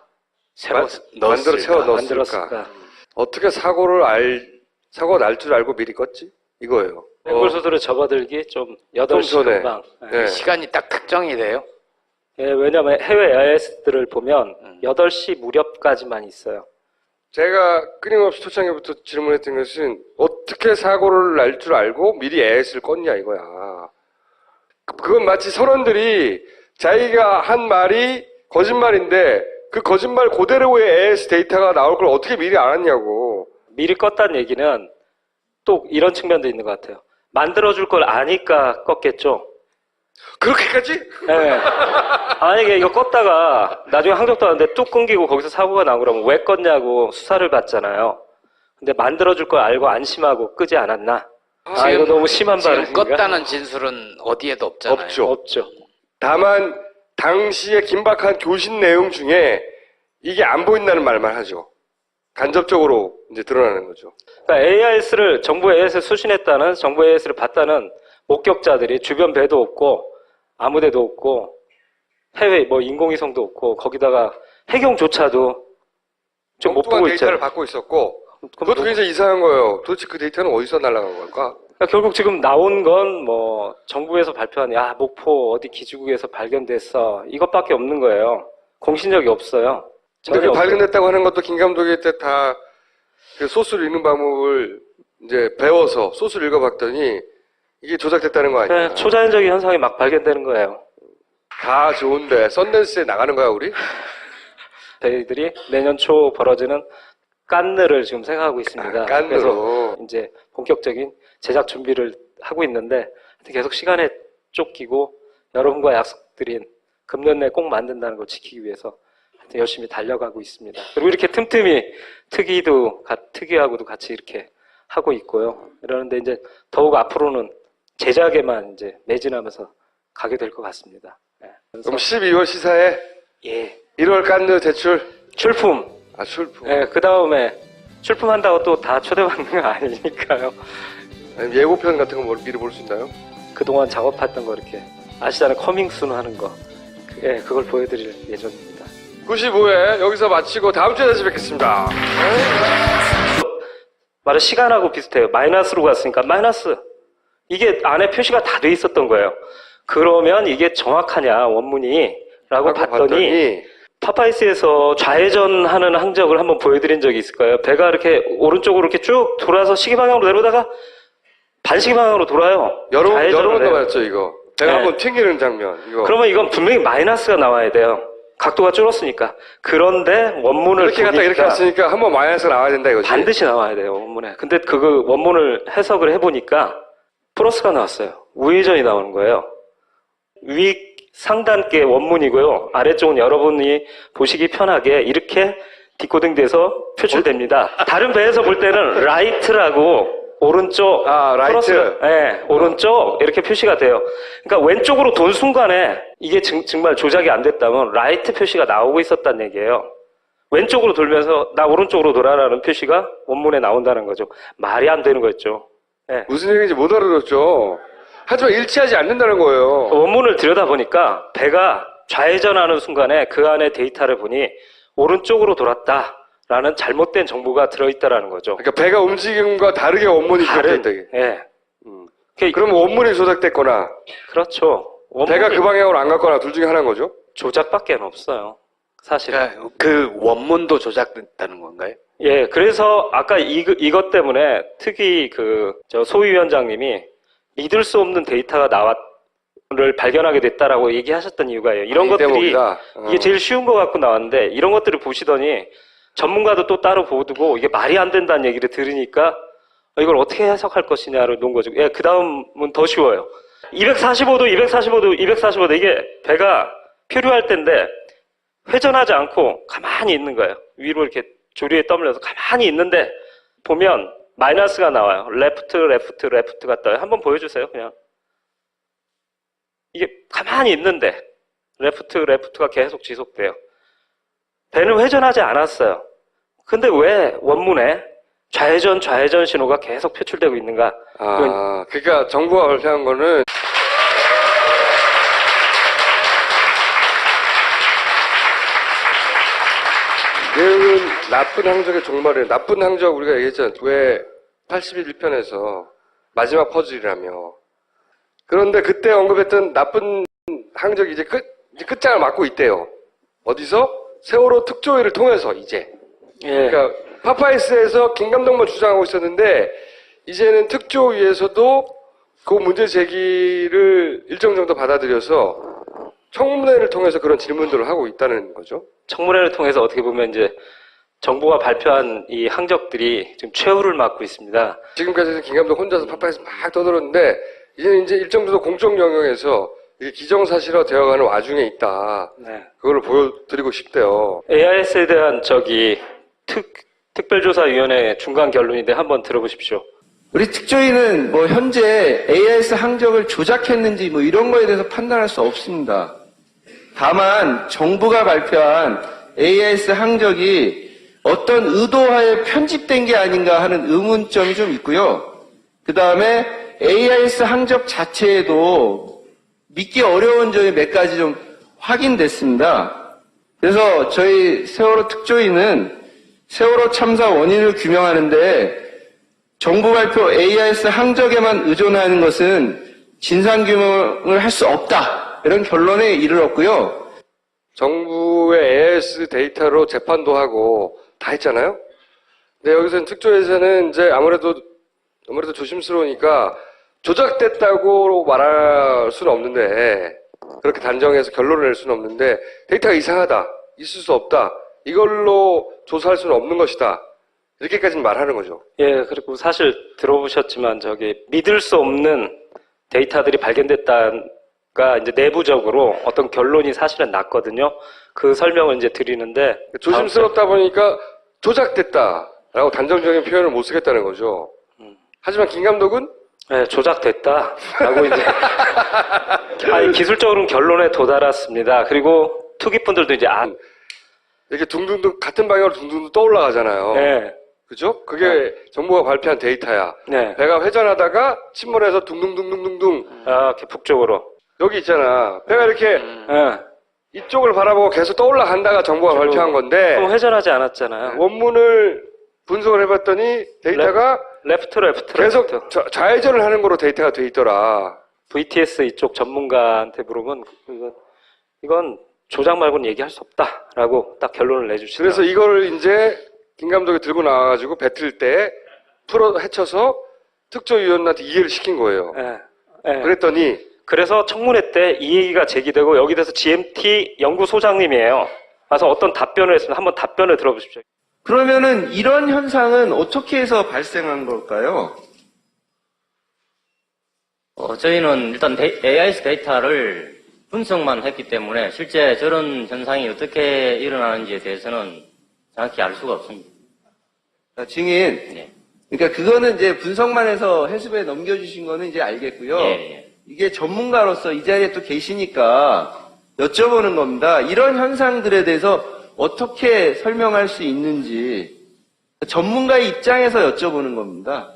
새로 만들어 채워 넣었을까? 만들었을까? 어떻게 사고가 날 줄 알고 미리 껐지? 이거예요. 맹골수들을 접어들기 좀 8시 금방. 네. 시간이 딱 특정이 돼요? 예, 왜냐하면 해외 AIS들을 보면 8시 무렵까지만 있어요. 제가 끊임없이 초창기부터 질문했던 것은 어떻게 사고를 날 줄 알고 미리 AIS를 껐냐 이거야. 그건 마치 선원들이 자기가 한 말이 거짓말인데 그 거짓말 그대로의 AIS 데이터가 나올 걸 어떻게 미리 알았냐고. 미리 껐다는 얘기는 또 이런 측면도 있는 것 같아요. 만들어줄 걸 아니까 껐겠죠. 그렇게까지? 네. 만약에 이거 껐다가 나중에 항적도 하는데 뚝 끊기고 거기서 사고가 나고 그러면 왜 껐냐고 수사를 받잖아요. 근데 만들어줄 걸 알고 안심하고 끄지 않았나? 이거 너무 심한 발언인가? 지금 껐다는 진술은 어디에도 없잖아요. 없죠. 다만 당시에 긴박한 교신 내용 중에 이게 안 보인다는 말만 하죠. 간접적으로 이제 드러나는 거죠. 그러니까 정부 AIS를 수신했다는, 정부 AIS를 봤다는 목격자들이 주변 배도 없고, 아무 데도 없고, 해외 인공위성도 없고, 거기다가 해경조차도 좀 못 보고 데이터를 있잖아요. 받고 있었고, 그것도 굉장히 이상한 거예요. 도대체 그 데이터는 어디서 날아간 걸까? 그러니까 결국 지금 나온 건 정부에서 발표한 목포 어디 기지국에서 발견됐어. 이것밖에 없는 거예요. 공신력이 없어요. 근데 그 발견됐다고 하는 것도 김 감독이 때 다 그 소스를 읽는 방법을 이제 배워서 소스를 읽어봤더니 이게 조작됐다는 거 아니야? 네, 초자연적인 현상이 막 발견되는 거예요. 다 좋은데 썬댄스에 나가는 거야 우리? 저희들이 내년 초 벌어지는 깐느를 지금 생각하고 있습니다. 깐느로. 그래서 이제 본격적인 제작 준비를 하고 있는데 계속 시간에 쫓기고 여러분과 약속드린 금년 내 꼭 만든다는 걸 지키기 위해서 열심히 달려가고 있습니다. 그리고 이렇게 틈틈이 특위하고도 같이 이렇게 하고 있고요. 이러는데 이제 더욱 앞으로는 제작에만 이제 매진하면서 가게 될 것 같습니다. 네. 그럼 12월 시사에 예. 1월 깐느 대출 출품. 아 출품. 예, 그 다음에 출품한다고 또 다 초대받는 거 아니니까요. 아니, 예고편 같은 거 미리 볼 수 있나요? 그동안 작업했던 거 이렇게 아시잖아요. 커밍순 하는 거. 예, 그걸 보여드릴 예정입니다. 95회 여기서 마치고 다음 주에 다시 뵙겠습니다. 말은 시간하고 비슷해요. 마이너스로 갔으니까 마이너스. 이게 안에 표시가 다 돼 있었던 거예요. 그러면 이게 정확하냐 원문이 라고 봤더니 파파이스에서 좌회전하는 항적을 한번 보여드린 적이 있을 거예요. 배가 이렇게 오른쪽으로 이렇게 쭉 돌아서 시기 방향으로 내려오다가 반시기 방향으로 돌아요. 여러 번 해요. 나왔죠 이거. 배가 네. 한번 튕기는 장면. 이거. 그러면 이건 분명히 마이너스가 나와야 돼요. 각도가 줄었으니까. 그런데 원문을 이렇게 갔다 이렇게 갔으니까 한번 마이너스가 나와야 된다 이거지. 반드시 나와야 돼요 원문에. 근데 그 원문을 해석을 해보니까 플러스가 나왔어요. 우회전이 나오는 거예요. 위 상단께 원문이고요. 아래쪽은 여러분이 보시기 편하게 이렇게 디코딩돼서 표출됩니다. 다른 배에서 볼 때는 라이트라고 오른쪽, 라이트. 네, 오른쪽 이렇게 표시가 돼요. 그러니까 왼쪽으로 돈 순간에 이게 정말 조작이 안 됐다면 라이트 표시가 나오고 있었다는 얘기예요. 왼쪽으로 돌면서 나 오른쪽으로 돌아라는 표시가 원문에 나온다는 거죠. 말이 안 되는 거였죠. 네. 무슨 얘기인지 못 알아들었죠. 하지만 일치하지 않는다는 거예요. 원문을 들여다보니까 배가 좌회전하는 순간에 그 안에 데이터를 보니 오른쪽으로 돌았다라는 잘못된 정보가 들어있다라는 거죠. 그러니까 배가 움직임과 다르게 원문이 기록된다. 예. 그러면 원문이 조작됐거나 그렇죠. 배가 그 방향으로 안 갔거나 둘 중에 하나인 거죠? 조작밖에 없어요. 사실. 그 원문도 조작됐다는 건가요? 예, 그래서 아까 이것 때문에 특히 저 소위원장님이 믿을 수 없는 데이터가 를 발견하게 됐다라고 얘기하셨던 이유가요. 이런 것들이 이게 제일 쉬운 것 같고 나왔는데 이런 것들을 보시더니 전문가도 또 따로 보고 이게 말이 안 된다는 얘기를 들으니까 이걸 어떻게 해석할 것이냐를 놓은 거죠. 예, 그 다음은 더 쉬워요. 245도 이게 배가 표류할 때인데 회전하지 않고 가만히 있는 거예요. 위로 이렇게 조리에 떠밀려서 가만히 있는데 보면 마이너스가 나와요. 레프트가 떠요. 한번 보여주세요, 그냥. 이게 가만히 있는데 레프트가 계속 지속돼요. 배는 회전하지 않았어요. 근데 왜 원문에 좌회전 신호가 계속 표출되고 있는가? 그러니까 정부가 발표한 거는 내용은 나쁜 항적의 종말이에요. 나쁜 항적 우리가 얘기했잖아요. 왜 81편에서 마지막 퍼즐이라며. 그런데 그때 언급했던 나쁜 항적이 이제 끝장을 맞고 있대요. 어디서? 세월호 특조위를 통해서 이제. 예. 그러니까 파파이스에서 김 감독만 주장하고 있었는데 이제는 특조위에서도 그 문제 제기를 일정 정도 받아들여서 청문회를 통해서 그런 질문들을 하고 있다는 거죠. 청문회를 통해서 어떻게 보면 이제 정부가 발표한 이 항적들이 지금 최후를 맞고 있습니다. 지금까지는 김 감독 혼자서 파파이스 막 떠들었는데 이제는 이제 일정 정도 공적 영역에서 이게 기정사실화 되어가는 와중에 있다. 네. 그걸 보여드리고 싶대요. AIS에 대한 특별조사위원회 중간 결론인데 한번 들어보십시오. 우리 특조위는 뭐 현재 AIS 항적을 조작했는지 뭐 이런 거에 대해서 판단할 수 없습니다. 다만 정부가 발표한 AIS 항적이 어떤 의도하에 편집된 게 아닌가 하는 의문점이 좀 있고요. 그 다음에 AIS 항적 자체에도 믿기 어려운 점이 몇 가지 좀 확인됐습니다. 그래서 저희 세월호 특조위는 세월호 참사 원인을 규명하는데 정부 발표 AIS 항적에만 의존하는 것은 진상규명을 할 수 없다. 이런 결론에 이르렀고요. 정부의 AIS 데이터로 재판도 하고 다 했잖아요. 근데 여기서는 특조위에서는 이제 아무래도 조심스러우니까 조작됐다고 말할 수는 없는데, 그렇게 단정해서 결론을 낼 수는 없는데, 데이터가 이상하다, 있을 수 없다, 이걸로 조사할 수는 없는 것이다, 이렇게까지는 말하는 거죠. 예, 그리고 사실 들어보셨지만 믿을 수 없는 데이터들이 발견됐다가 이제 내부적으로 어떤 결론이 사실은 났거든요. 그 설명을 이제 드리는데 조심스럽다 보니까 조작됐다라고 단정적인 표현을 못 쓰겠다는 거죠. 하지만 김 감독은 네, 조작됐다라고 이제 아니, 기술적으로는 결론에 도달했습니다. 그리고 투기꾼들도 이제 이렇게 둥둥둥 같은 방향으로 둥둥둥 떠올라가잖아요. 네. 그죠? 그게 정부가 발표한 데이터야. 네. 배가 회전하다가 침몰해서 둥둥둥둥둥둥. 이렇게 북쪽으로. 여기 있잖아. 배가 이렇게 이쪽을 바라보고 계속 떠올라간다가 정부가 발표한 건데. 그럼 회전하지 않았잖아요. 원문을 분석을 해봤더니 데이터가 레프트로 계속 좌회전을 하는 거로 데이터가 돼 있더라. VTS 이쪽 전문가한테 물어보면 이건 조작 말고는 얘기할 수 없다라고 딱 결론을 내주시더라고요. 그래서 이거를 이제 김 감독이 들고 나와가지고 뱉을 때 헤쳐서 특조위원한테 이해를 시킨 거예요. 그랬더니 그래서 청문회 때 이 얘기가 제기되고 여기 대해서 GMT 연구소장님이에요. 와서 어떤 답변을 했습니다. 한번 답변을 들어보십시오. 그러면은 이런 현상은 어떻게 해서 발생한 걸까요? 저희는 일단 AIS 데이터를 분석만 했기 때문에 실제 저런 현상이 어떻게 일어나는지에 대해서는 정확히 알 수가 없습니다. 증인. 네. 그러니까 그거는 이제 분석만 해서 해수부에 넘겨주신 거는 이제 알겠고요. 이게 전문가로서 이 자리에 또 계시니까 여쭤보는 겁니다. 이런 현상들에 대해서 어떻게 설명할 수 있는지 전문가의 입장에서 여쭤보는 겁니다.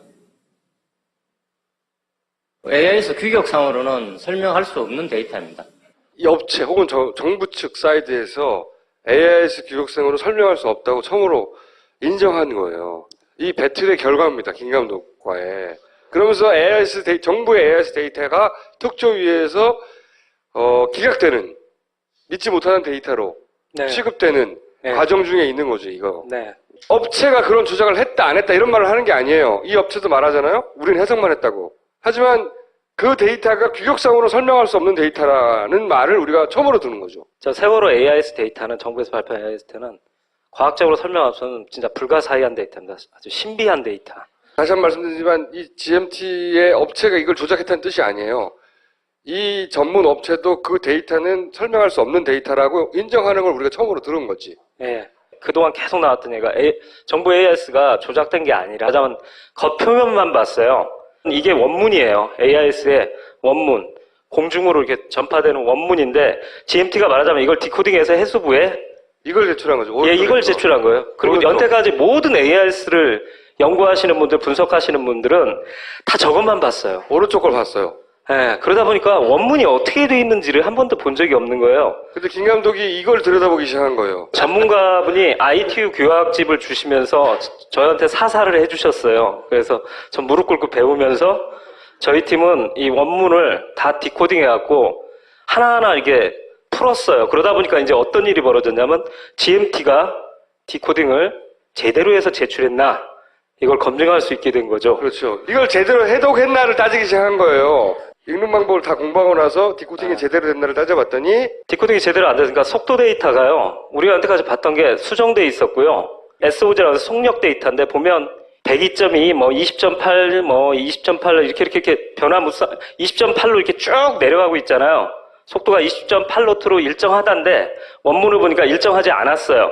AIS 규격상으로는 설명할 수 없는 데이터입니다. 이 업체 혹은 정부 측 사이드에서 AIS 규격상으로 설명할 수 없다고 처음으로 인정한 거예요. 이 배틀의 결과입니다. 김 감독과의. 그러면서 정부의 AIS 데이터가 특조위에서 기각되는, 믿지 못하는 데이터로 취급되는 과정 중에 있는 거죠, 이거. 업체가 그런 조작을 했다, 안 했다, 이런 말을 하는 게 아니에요. 이 업체도 말하잖아요? 우리는 해석만 했다고. 하지만 그 데이터가 규격상으로 설명할 수 없는 데이터라는 말을 우리가 처음으로 듣는 거죠. 세월호 AIS 데이터는, 정부에서 발표한 AIS 데이터는 과학적으로 설명할 수 없는 진짜 불가사의한 데이터입니다. 아주 신비한 데이터. 다시 한 번 말씀드리지만 이 GMT의 업체가 이걸 조작했다는 뜻이 아니에요. 이 전문 업체도 그 데이터는 설명할 수 없는 데이터라고 인정하는 걸 우리가 처음으로 들은 거지. 네. 그동안 계속 나왔던 얘기가 정부 AIS가 조작된 게 아니라 하자면 겉표면만 봤어요. 이게 원문이에요. AIS의 원문. 공중으로 이렇게 전파되는 원문인데 GMT가 말하자면 이걸 디코딩해서 해수부에 이걸 제출한 거죠. 예, 이걸 제출한 거예요. 그리고 여태까지 모든 AIS를 연구하시는 분들, 분석하시는 분들은 다 저것만 봤어요. 오른쪽 걸 봤어요. 예, 그러다 보니까 원문이 어떻게 돼 있는지를 한 번도 본 적이 없는 거예요. 근데 김 감독이 이걸 들여다보기 시작한 거예요. 전문가분이 ITU 교학집을 주시면서 저한테 사사를 해주셨어요. 그래서 전 무릎 꿇고 배우면서 저희 팀은 이 원문을 다 디코딩 해갖고 하나하나 이게 풀었어요. 그러다 보니까 이제 어떤 일이 벌어졌냐면 GMT가 디코딩을 제대로 해서 제출했나 이걸 검증할 수 있게 된 거죠. 그렇죠. 이걸 제대로 해독했나를 따지기 시작한 거예요. 읽는 방법을 다 공부하고 나서 디코딩이 제대로 됐나를 따져봤더니 디코딩이 제대로 안 됐으니까 속도 데이터가요. 우리가 여태까지 봤던 게 수정돼 있었고요. SOG라고 해서 속력 데이터인데 보면 102.2, 20.8, 20.8 이렇게 변화무쌍 20.8로 이렇게 쭉 내려가고 있잖아요. 속도가 20.8노트로 일정하다는데 원문을 보니까 일정하지 않았어요.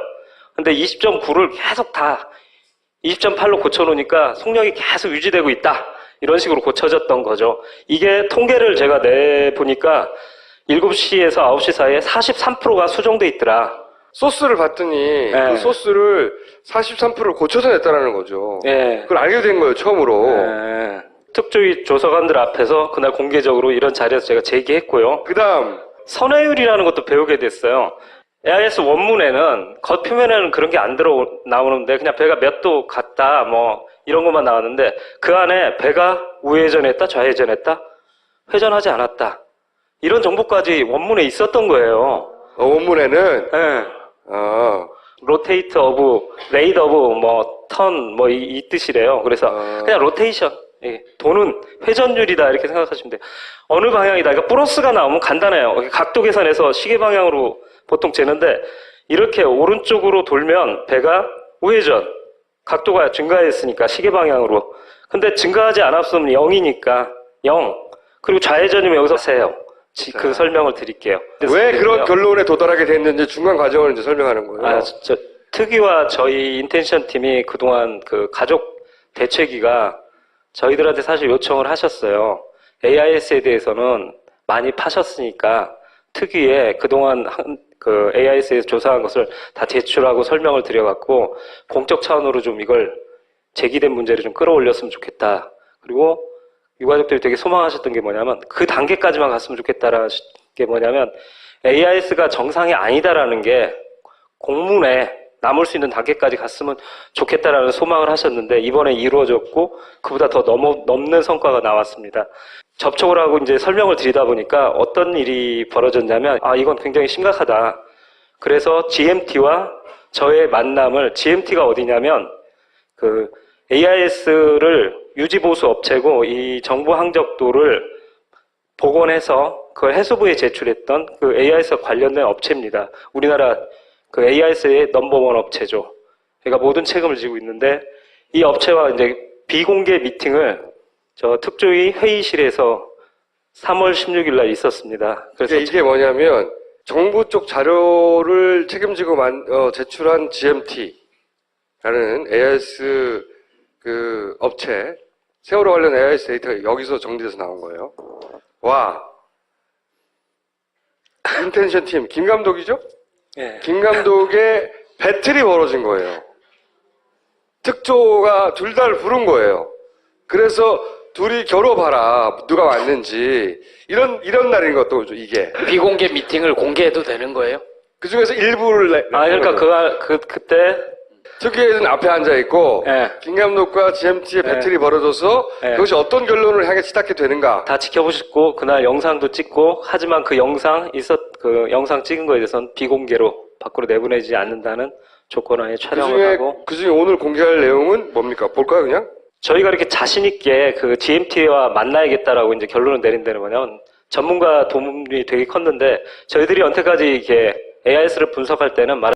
근데 20.9를 계속 다 20.8로 고쳐놓으니까 속력이 계속 유지되고 있다. 이런 식으로 고쳐졌던 거죠. 이게 통계를 제가 내보니까 7시에서 9시 사이에 43%가 수정돼 있더라. 소스를 봤더니 그 소스를 43%를 고쳐서 냈다는 거죠. 그걸 알게 된 거예요, 처음으로. 특조위 조사관들 앞에서 그날 공개적으로 이런 자리에서 제가 제기했고요. 그 다음 선회율이라는 것도 배우게 됐어요. AIS 원문에는 겉표면에는 그런 게 안 나오는데 그냥 배가 몇 도 갔다 이런 것만 나왔는데 그 안에 배가 우회전했다 좌회전했다 회전하지 않았다 이런 정보까지 원문에 있었던 거예요. 원문에는? 네. 로테이트 오브 레이드 오브 턴 이 뜻이래요. 그래서 그냥 로테이션 예, 돈은 회전율이다 이렇게 생각하시면 돼요. 어느 방향이다. 그러니까 플러스가 나오면 간단해요. 각도 계산해서 시계 방향으로 보통 재는데 이렇게 오른쪽으로 돌면 배가 우회전, 각도가 증가했으니까 시계 방향으로. 근데 증가하지 않았으면 0이니까 0. 그리고 좌회전이면 여기서 세요. 그 설명을 드릴게요. 왜 그런 결론에 도달하게 됐는지 중간 과정을 이제 설명하는 거예요. 특위와 저희 인텐션 팀이 그동안 그 가족 대책위가 저희들한테 사실 요청을 하셨어요. AIS에 대해서는 많이 파셨으니까 특위에 그동안 그 AIS에서 조사한 것을 다 제출하고 설명을 드려갖고 공적 차원으로 좀 이걸 제기된 문제를 좀 끌어올렸으면 좋겠다. 그리고 유가족들이 되게 소망하셨던 게 뭐냐면 그 단계까지만 갔으면 좋겠다라는 게 뭐냐면 AIS가 정상이 아니다라는 게 공문에 남을 수 있는 단계까지 갔으면 좋겠다라는 소망을 하셨는데 이번에 이루어졌고 그보다 더 넘는 성과가 나왔습니다. 접촉을 하고 이제 설명을 드리다 보니까 어떤 일이 벌어졌냐면 이건 굉장히 심각하다. 그래서 GMT와 저의 만남을 GMT가 어디냐면 그 AIS를 유지보수 업체고 이 정보 항적도를 복원해서 그 해수부에 제출했던 그 AIS와 관련된 업체입니다. 우리나라 그 AIS의 넘버원 업체죠. 그러니까 모든 책임을 지고 있는데 이 업체와 이제 비공개 미팅을 저 특조위 회의실에서 3월 16일 날 있었습니다. 그래서 이게 뭐냐면 정부 쪽 자료를 책임지고 제출한 GMT라는 AIS 그 업체 세월호 관련 AIS 데이터가 여기서 정리돼서 나온 거예요. 와, 인텐션 팀 김 감독이죠? 예. 김 감독의 배틀이 벌어진 거예요. 특조가 둘 다를 부른 거예요. 그래서 둘이 겨뤄봐라 누가 왔는지 이런 날인 것도 이게 비공개 미팅을 공개해도 되는 거예요? 그 중에서 일부를 그러니까 그때 특위에는 앞에 앉아 있고 김 감독과 GMT의 배틀이 벌어져서 그것이 어떤 결론을 향해 치닫게 되는가 다 지켜보셨고 그날 영상도 찍고 하지만 그 영상 찍은 거에 대해서는 비공개로 밖으로 내보내지 않는다는 조건하에 촬영을 하고 그중에 오늘 공개할 내용은 뭡니까? 볼까요 그냥? 저희가 이렇게 자신 있게 그 GMT와 만나야겠다라고 이제 결론을 내린 데는 뭐냐면 전문가 도움이 되게 컸는데 저희들이 언제까지 이렇게 AIS를 분석할 때는